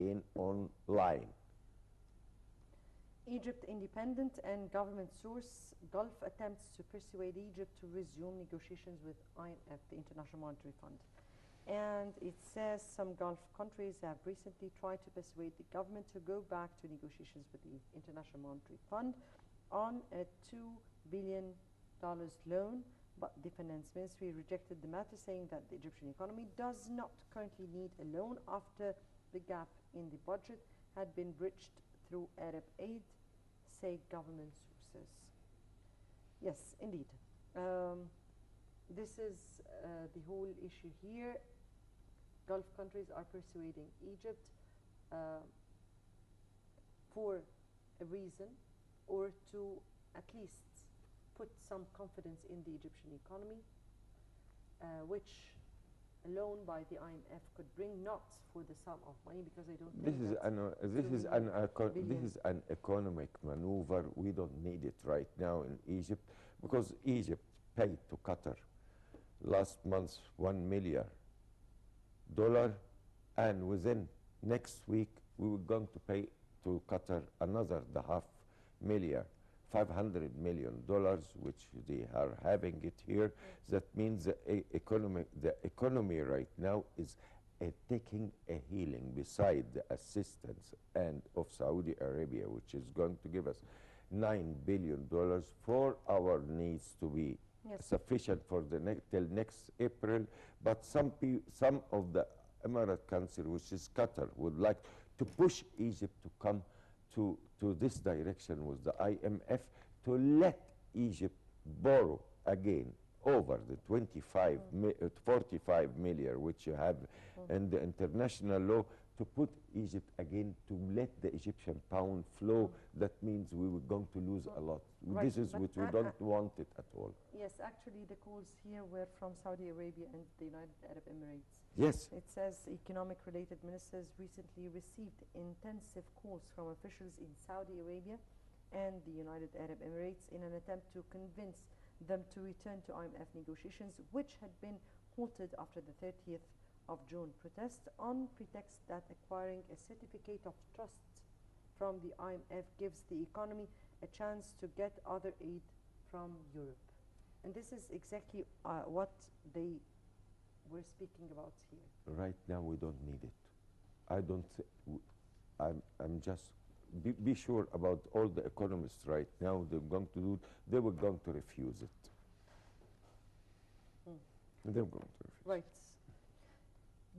in online. Egypt independent and government source, Gulf attempts to persuade Egypt to resume negotiations with IMF, the International Monetary Fund. And it says some Gulf countries have recently tried to persuade the government to go back to negotiations with the International Monetary Fund on a $2 billion loan, but the finance ministry rejected the matter, saying that the Egyptian economy does not currently need a loan after the gap in the budget had been bridged through Arab aid, say government sources. Yes, indeed. This is the whole issue here. Gulf countries are persuading Egypt for a reason, or to at least put some confidence in the Egyptian economy, which a loan by the IMF could bring, not for the sum of money, because I don't think this is an economic maneuver. We don't need it right now in Egypt, because Egypt paid to Qatar last month $1 million, and within next week we were going to pay to Qatar another $500 million, which they are having it here. That means the economy right now is taking a healing, beside the assistance and of Saudi Arabia, which is going to give us $9 billion for our needs to be sufficient for the till next April. But some of the Emirate Council, which is Qatar, would like to push Egypt to come to this direction with the IMF, to let Egypt borrow again over the 45 million which you have in the international law, to put Egypt again, to let the Egyptian pound flow. That means we were going to lose a lot. Right, this is what we don't want it at all. Yes, actually the calls here were from Saudi Arabia and the United Arab Emirates. Yes. It says economic related ministers recently received intensive calls from officials in Saudi Arabia and the United Arab Emirates in an attempt to convince them to return to IMF negotiations, which had been halted after the 30th of June protests, on pretext that acquiring a certificate of trust from the IMF gives the economy a chance to get other aid from Europe. And this is exactly what they were speaking about here. Right now we don't need it. I don't. I'm just. Be sure about all the economists right now. They're going to do. They were going to refuse it. They're going to refuse. Right.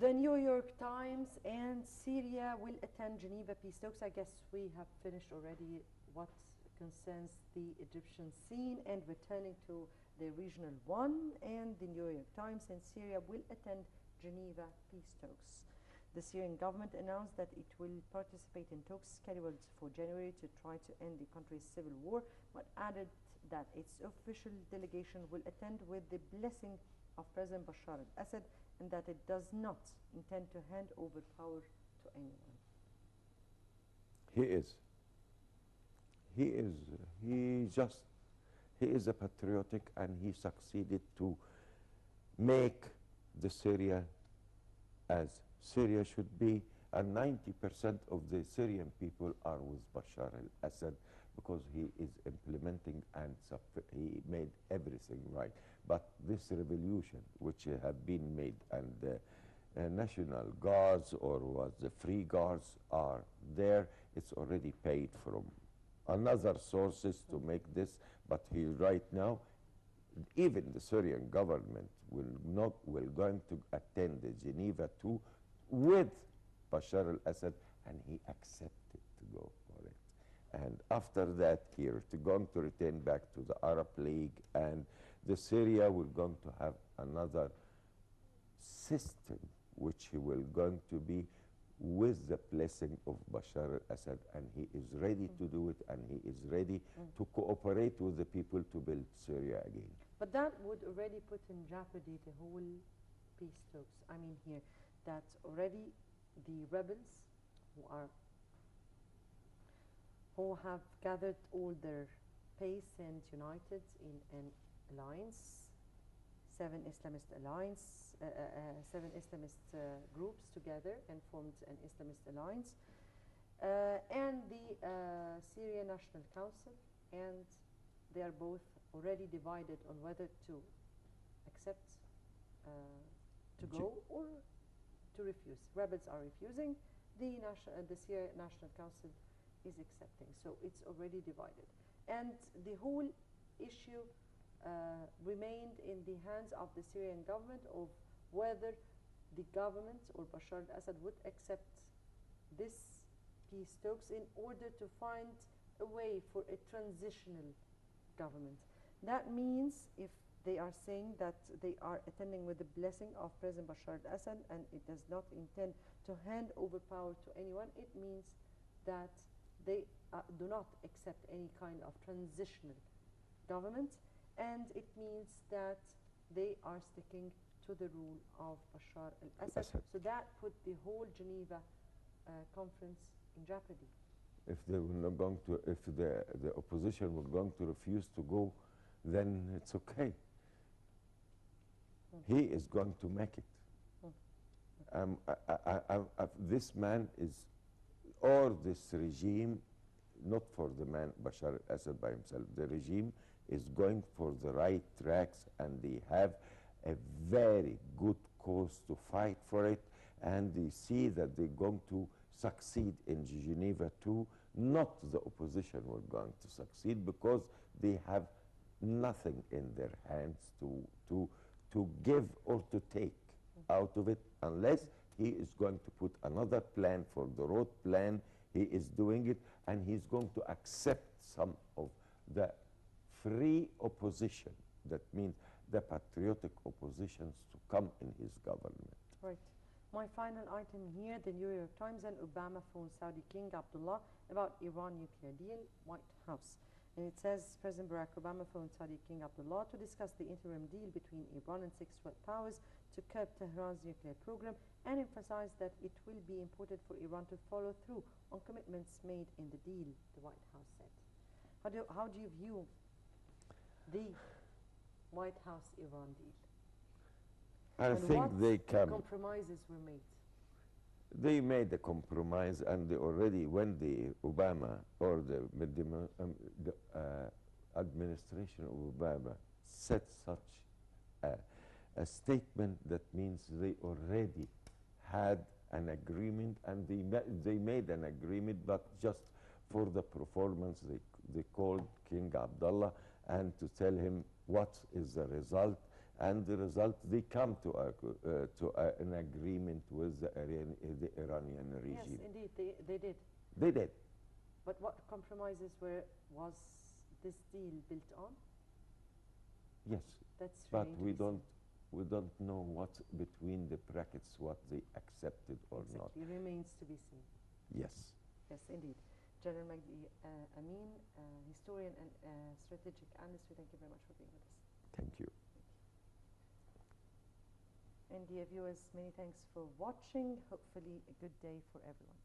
The New York Times and Syria will attend Geneva peace talks. I guess we have finished already what concerns the Egyptian scene, and returning to the regional one. And the New York Times and Syria will attend Geneva peace talks. The Syrian government announced that it will participate in talks scheduled for January to try to end the country's civil war, but added that its official delegation will attend with the blessing of President Bashar al-Assad, and that it does not intend to hand over power to anyone. He is a patriotic, and he succeeded to make the Syria as Syria should be, and 90% of the Syrian people are with Bashar al-Assad, because he is implementing and he made everything right. But this revolution which have been made, and the National Guards, or was the Free Guards, are there, it's already paid from another sources to make this. But he right now, even the Syrian government will going to attend the Geneva too with Bashar al-Assad, and he accepted to go for it. And after that, here to going to return back to the Arab League, and the Syria will going to have another system which he will going to be with the blessing of Bashar al-Assad, and he is ready to do it, and he is ready to cooperate with the people to build Syria again. But that would already put in jeopardy the whole peace talks. I mean here, that already the rebels who have gathered all their pace and united in an alliance, seven Islamist groups together and formed an Islamist alliance, and the Syrian National Council, and they are both already divided on whether to accept to go or to refuse. Rebels are refusing. The Syrian National Council is accepting. So it's already divided. And the whole issue remained in the hands of the Syrian government of whether the government or Bashar al-Assad would accept this peace talks in order to find a way for a transitional government. That means if they are saying that they are attending with the blessing of President Bashar al-Assad and it does not intend to hand over power to anyone, it means that they do not accept any kind of transitional government, and it means that they are sticking to the rule of Bashar al-Assad. So that put the whole Geneva conference in jeopardy. If they were not going to, if the opposition were going to refuse to go, then it's okay. He is going to make it. This man is, or this regime, not for the man Bashar al-Assad by himself, the regime is going for the right tracks, and they have a very good cause to fight for it, and they see that they're going to succeed in Geneva too. Not the opposition were going to succeed because they have nothing in their hands to give or to take out of it, unless he is going to put another plan for the road plan. He is doing it, and he's going to accept some of the free opposition. That means the patriotic oppositions to come in his government. Right. My final item here, the New York Times and Obama phone Saudi King Abdullah about Iran nuclear deal, White House. And it says President Barack Obama phoned Saudi King Abdullah to discuss the interim deal between Iran and 6 world powers to curb Tehran's nuclear program, and emphasized that it will be important for Iran to follow through on commitments made in the deal, the White House said. How do you view the White House-Iran deal? I and think they can. Compromises were made. They made a compromise, and they already, when the Obama or the administration of Obama said such a statement, that means they already had an agreement, and they made an agreement, but just for the performance, they called King Abdullah and to tell him what is the result. And the result, they come to an agreement with the Iranian regime. Yes, indeed, they did. They did. But what compromises was this deal built on? Yes, That's but really we don't know what between the brackets what they accepted or not. It remains to be seen. Yes. Yes, indeed. General Magdi Amin, historian and strategic analyst, we thank you very much for being with us. Thank you. And dear viewers, many thanks for watching. Hopefully a good day for everyone.